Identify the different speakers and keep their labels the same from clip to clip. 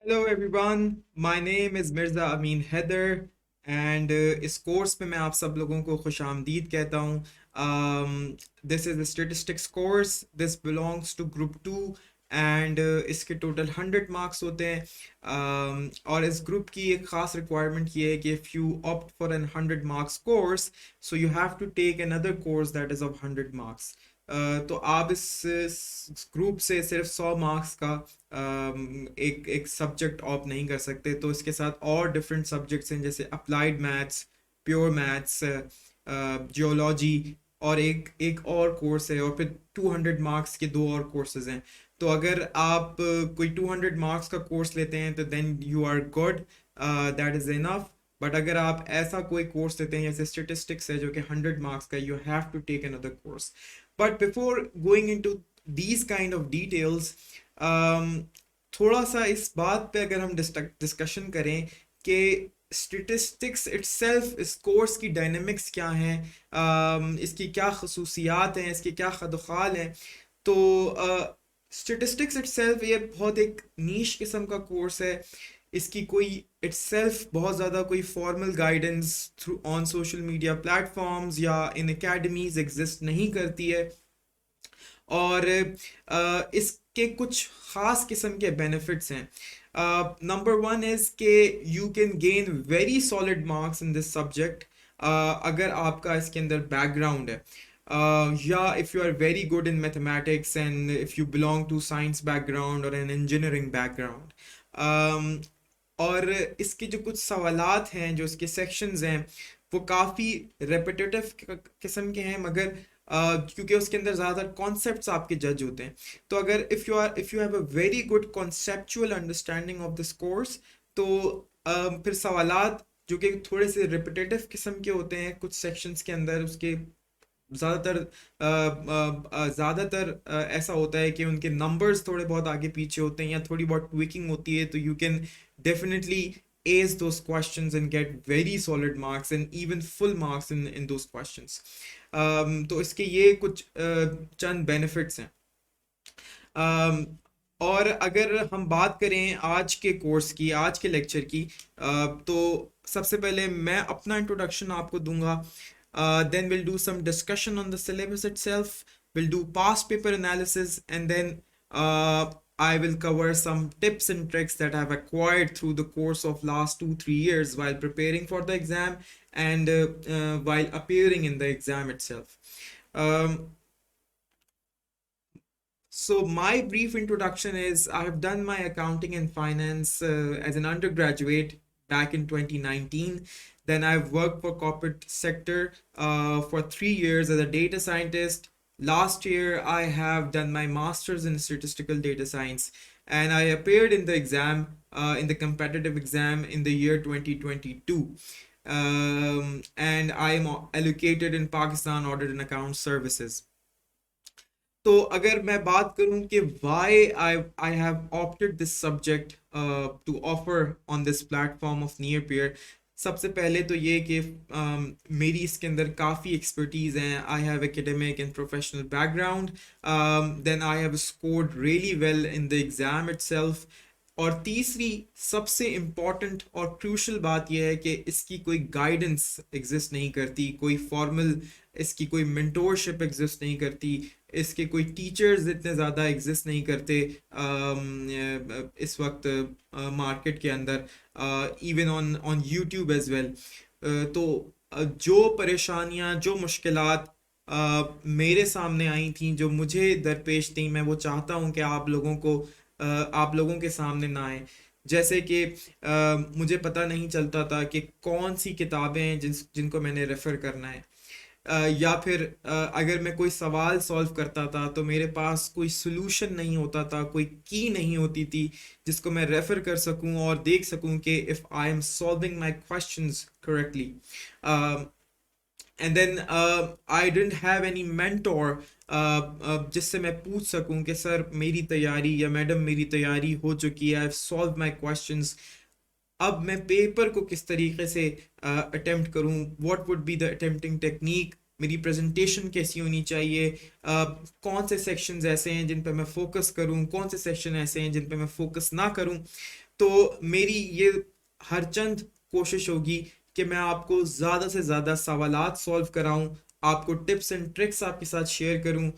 Speaker 1: Hello everyone, my name is Mirza Amin Heather and इस course पे मैं आप सब लोगों को खुश आमदीद कहता हूँ. This is a statistics course. This belongs to group 2 and इसके टोटल 100 मार्क्स होते हैं. और इस ग्रुप की एक ख़ास रिक्वायरमेंट ये है कि if you opt for an 100 marks course, so you have to take another course that is of 100 marks. तो आप इस ग्रुप से सिर्फ 100 मार्क्स का एक एक सब्जेक्ट ऑप नहीं कर सकते. तो इसके साथ और डिफरेंट सब्जेक्ट्स हैं जैसे applied maths, pure maths, geology, और एक एक और कोर्स है, और फिर 200 मार्क्स के दो और कोर्सेज हैं. तो अगर आप कोई 200 मार्क्स का कोर्स लेते हैं तो then you are good, that is enough. But अगर आप ऐसा कोई कोर्स लेते हैं जैसे स्टेटिस्टिक्स है जो कि 100 मार्क्स का, you have to take another course. But before going into these kind of details, थोड़ा सा इस बात पे अगर हम डिस्कशन करें कि स्टेटिस्टिक्स इटसेल्फ, इस कोर्स की डायनेमिक्स क्या हैं, इसकी क्या खसूसियात हैं, इसके क्या खदखाल हैं. तो स्टेटिस्टिक्स इटसेल्फ ये बहुत एक नीश किस्म का कोर्स है. इसकी कोई इटसेल्फ बहुत ज़्यादा कोई formal guidance through on social media platforms या इन एकेडमीज एग्जिस्ट नहीं करती है. और इसके कुछ ख़ास किस्म के बेनिफिट्स हैं. नंबर वन इज़ के you can gain very solid marks in this subject अगर आपका इसके अंदर बैकग्राउंड है, या if you are very good in mathematics and if you belong to science background और एन इंजीनियरिंग बैकग्राउंड. और इसके जो कुछ सवालात हैं, जो इसके सेक्शंस हैं, वो काफ़ी रेपिटेटिव किस्म के हैं, मगर क्योंकि उसके अंदर ज़्यादातर कॉन्सेप्ट्स आपके जज होते हैं. तो अगर if you have a very good conceptual understanding of this course, तो फिर सवालात जो कि थोड़े से रिपीटेटिव किस्म के होते हैं कुछ सेक्शंस के अंदर, उसके ज़्यादातर ऐसा होता है कि उनके नंबर्स थोड़े बहुत आगे पीछे होते हैं या थोड़ी बहुत ट्विकिंग होती है, तो you can definitely ace those questions and get very solid marks and even full marks in those questions. तो इसके ये कुछ चंद बेनिफिट्स हैं. um, और अगर हम बात करें आज के कोर्स की, आज के लेक्चर की, तो सबसे पहले मैं अपना इंट्रोडक्शन आपको दूंगा. Then we'll do some discussion on the syllabus itself. We'll do past paper analysis, and then I will cover some tips and tricks that I've acquired through the course of last 2-3 years while preparing for the exam and while appearing in the exam itself. Um, so my brief introduction is I have done my accounting and finance as an undergraduate back in 2019. Then I've worked for corporate sector for 3 years as a data scientist. Last year I have done my master's in statistical data science, and I appeared in the exam, in the competitive exam in the year 2022. And I am allocated in Pakistan Audit and Account Services. तो अगर मैं बात करूं कि why I have opted this subject to offer on this platform of near peer, सबसे पहले तो ये कि मेरी इसके अंदर काफ़ी एक्सपर्टीज़ हैं. I have academic and professional background. Then I have scored really well in the exam itself. और तीसरी सबसे इम्पॉर्टेंट और क्रूशल बात यह है कि इसकी कोई गाइडेंस एग्जिस्ट नहीं करती, कोई फॉर्मल इसकी कोई मेंटोरशिप एग्जिस्ट नहीं करती, इसके कोई टीचर्स इतने ज़्यादा एग्जिस्ट नहीं करते इस वक्त मार्केट के अंदर, even on on YouTube as well. तो जो परेशानियां, जो मुश्किलात मेरे सामने आई थी, जो मुझे दरपेश थी, मैं वो चाहता हूँ कि आप लोगों को आप लोगों के सामने ना आए. जैसे कि मुझे पता नहीं चलता था कि कौन सी किताबें हैं जिनको मैंने रेफ़र करना है. या फिर अगर मैं कोई सवाल सॉल्व करता था तो मेरे पास कोई सोल्यूशन नहीं होता था, कोई की नहीं होती थी जिसको मैं रेफ़र कर सकूं और देख सकूं कि if I am solving my questions correctly. And then I didn't have any mentor जिससे मैं पूछ सकूं कि सर मेरी तैयारी या मैडम मेरी तैयारी हो चुकी है, I have solve my questions, अब मैं पेपर को किस तरीके से अटेम्प्ट करूं, what would be the attempting technique मेरी प्रेजेंटेशन कैसी होनी चाहिए, कौन से सेक्शंस ऐसे हैं जिन पे मैं फोकस करूं, कौन से सेक्शन ऐसे हैं जिन पे मैं फोकस ना करूं। तो मेरी ये हर चंद कोशिश होगी कि मैं आपको ज़्यादा से ज़्यादा सवालात सॉल्व कराऊं, आपको टिप्स एंड ट्रिक्स आपके साथ शेयर करूं,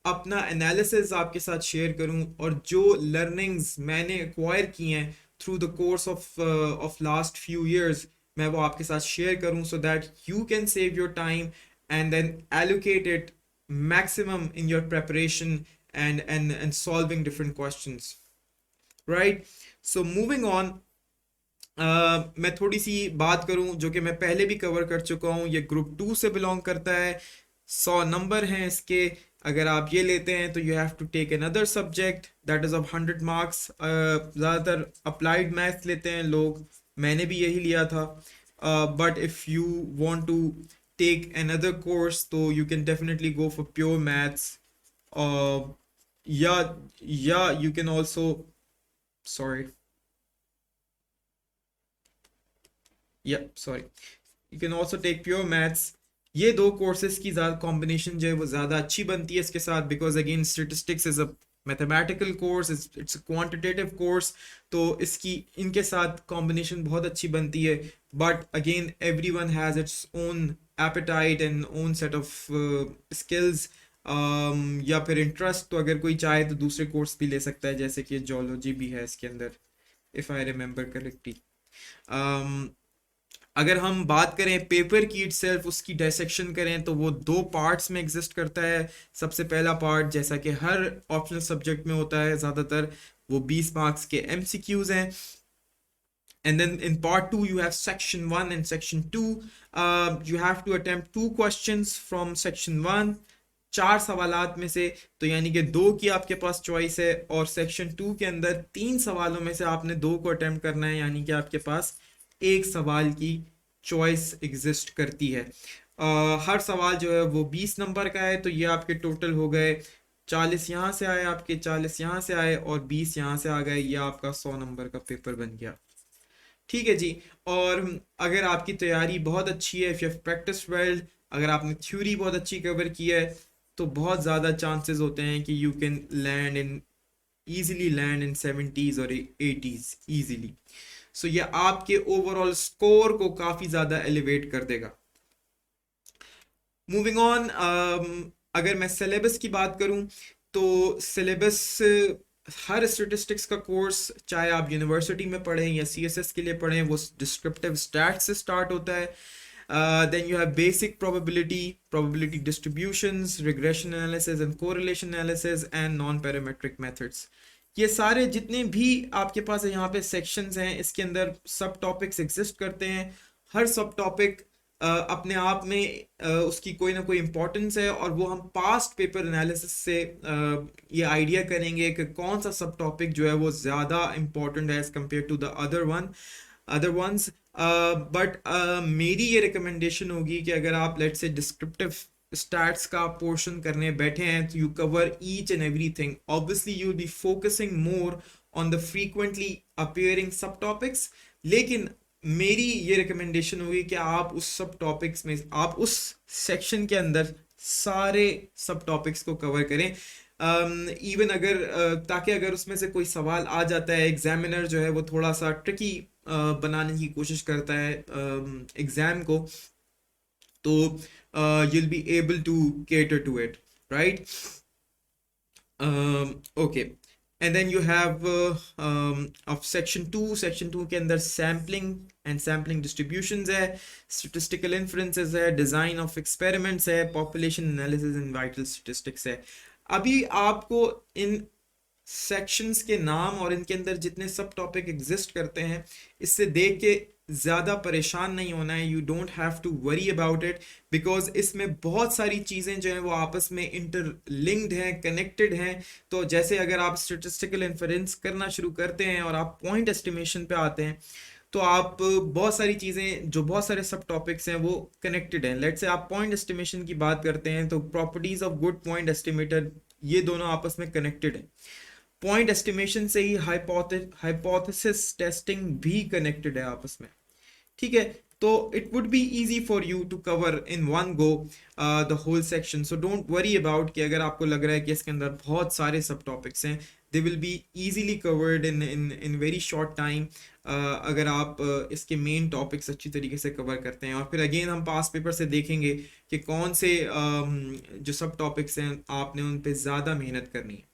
Speaker 1: अपना एनालिसिस आपके साथ शेयर करूं, और जो लर्निंग्स मैंने एक्वायर की हैं through the course of last few years, मैं वो आपके साथ शेयर करूं, so that you can save your time and then allocate it maximum in your preparation and solving different questions, right? So moving on, मैं थोड़ी सी बात करूं जो कि मैं पहले भी कवर कर चुका हूं। ये ग्रुप 2 से बिलोंग करता है, 100 नंबर हैं इसके। अगर आप ये लेते हैं तो you have to take another subject that is of 100 marks. ज़्यादातर अप्लाइड मैथ्स लेते हैं लोग, मैंने भी यही लिया था। But if you want to take another course तो you can definitely go for pure maths. या you can also, sorry, sorry, you can also take pure maths. ये दो कोर्सेज की ज़्यादा कॉम्बिनेशन जो है वो ज़्यादा अच्छी बनती है इसके साथ, because again statistics is a mathematical course, it's a quantitative course, तो इसकी इनके साथ कॉम्बिनेशन बहुत अच्छी बनती है। But again every one has its own appetite and own set of skills, या फिर इंटरेस्ट। तो अगर कोई चाहे तो दूसरे कोर्स भी ले सकता है, जैसे कि जियोलॉजी भी है इसके अंदर, इफ़ आई रिमेंबर करेक्टली। अगर हम बात करें पेपर की इटसेल्फ, उसकी डायसेक्शन करें, तो वो दो पार्ट्स में एग्जिस्ट करता है। सबसे पहला पार्ट, जैसा कि हर ऑप्शनल सब्जेक्ट में होता है ज़्यादातर, वो 20 मार्क्स के एमसीक्यूज हैं। And then in part 2 you have section 1 and section 2. You have to attempt 2 questions from section 1, 4 सवालात में से, तो यानी कि 2 की आपके पास चॉइस है, और सेक्शन 2 के अंदर 3 सवालों में से आपने 2 को अटेम्प्ट करना है, यानी कि आपके पास 1 सवाल की चॉइस एग्जिस्ट करती है। हर सवाल जो है वो 20 नंबर का है, तो ये आपके टोटल हो गए 40 यहाँ से आए, आपके 40 यहाँ से आए, और 20 यहाँ से आ गए। ये आपका 100 नंबर का पेपर बन गया। ठीक है जी। और अगर आपकी तैयारी बहुत अच्छी है, if you have practice well, अगर आपने थ्योरी बहुत अच्छी कवर की है, तो बहुत ज़्यादा चांसेस होते हैं कि you can land in easily land in 70s और 80s ईजिली। सो ये आपके ओवरऑल स्कोर को काफ़ी ज़्यादा एलिवेट कर देगा। मूविंग ऑन, अगर मैं सिलेबस की बात करूं, तो सिलेबस हर स्टेटिस्टिक्स का कोर्स, चाहे आप यूनिवर्सिटी में पढ़ें या सीएसएस के लिए पढ़ें, वो डिस्क्रिप्टिव स्टैट्स से स्टार्ट होता है। Then you have basic probability distributions, regression analysis and correlation analysis and non parametric methods. ये सारे जितने भी आपके पास यहाँ पे सेक्शंस हैं, इसके अंदर सब टॉपिक्स एग्जिस्ट करते हैं। हर सब टॉपिक अपने आप में उसकी कोई ना कोई इम्पोर्टेंस है, और वो हम पास्ट पेपर एनालिसिस से ये आइडिया करेंगे कि कौन सा सब टॉपिक जो है वो ज़्यादा इम्पोर्टेंट है as compare to the other ones. But मेरी ये रिकमेंडेशन होगी कि अगर आप लेट्स से डिस्क्रिप्टिव स्टैट्स का पोर्शन करने बैठे हैं, तो you cover each and everything. Obviously you will be focusing more on the frequently appearing सब टॉपिक्स, लेकिन मेरी ये रिकमेंडेशन होगी कि आप उस सब टॉपिक्स में, आप उस सेक्शन के अंदर सारे सब टॉपिक्स को कवर करें। इवन अगर ताकि अगर उसमें से कोई सवाल आ जाता है, एग्जामिनर जो है वो थोड़ा सा ट्रिकी बनाने की कोशिश करता है एग्जाम को, तो you'll be able to cater to it, right? Okay. And then you have of section 2 के अंदर सैम्पलिंग एंड सैम्पलिंग डिस्ट्रीब्यूशंस है, स्टेटिस्टिकल इन्फ्रेंसेस है, डिज़ाइन ऑफ एक्सपेरिमेंट्स है, population analysis and vital statistics है। अभी आपको इन सेक्शंस के नाम और इनके अंदर जितने सब टॉपिक एग्जिस्ट करते हैं, इससे देख के ज़्यादा परेशान नहीं होना है। You don't have to worry about it, because इसमें बहुत सारी चीज़ें जो हैं वो आपस में इंटरलिंक्ड हैं, कनेक्टेड हैं। तो जैसे अगर आप स्टेटिस्टिकल इन्फरेंस करना शुरू करते हैं और आप पॉइंट एस्टिमेशन पे आते हैं, तो आप बहुत सारी चीज़ें, जो बहुत सारे सब टॉपिक्स हैं वो कनेक्टेड हैं। लेट्स से आप पॉइंट एस्टिमेशन की बात करते हैं, तो properties of good point estimator, ये दोनों आपस में कनेक्टेड हैं। पॉइंट एस्टिमेशन से ही हाइपोथेसिस टेस्टिंग भी कनेक्टेड है आपस में। ठीक है, तो it would be easy for you to cover in one go the whole section. So don't worry about कि अगर आपको लग रहा है कि इसके अंदर बहुत सारे सब टॉपिक्स हैं, they will be easily covered in very short time अगर आप इसके मेन टॉपिक्स अच्छी तरीके से कवर करते हैं। और फिर अगेन हम पास पेपर से देखेंगे कि कौन से जो सब टॉपिक्स हैं आपने उन पे ज़्यादा मेहनत करनी है।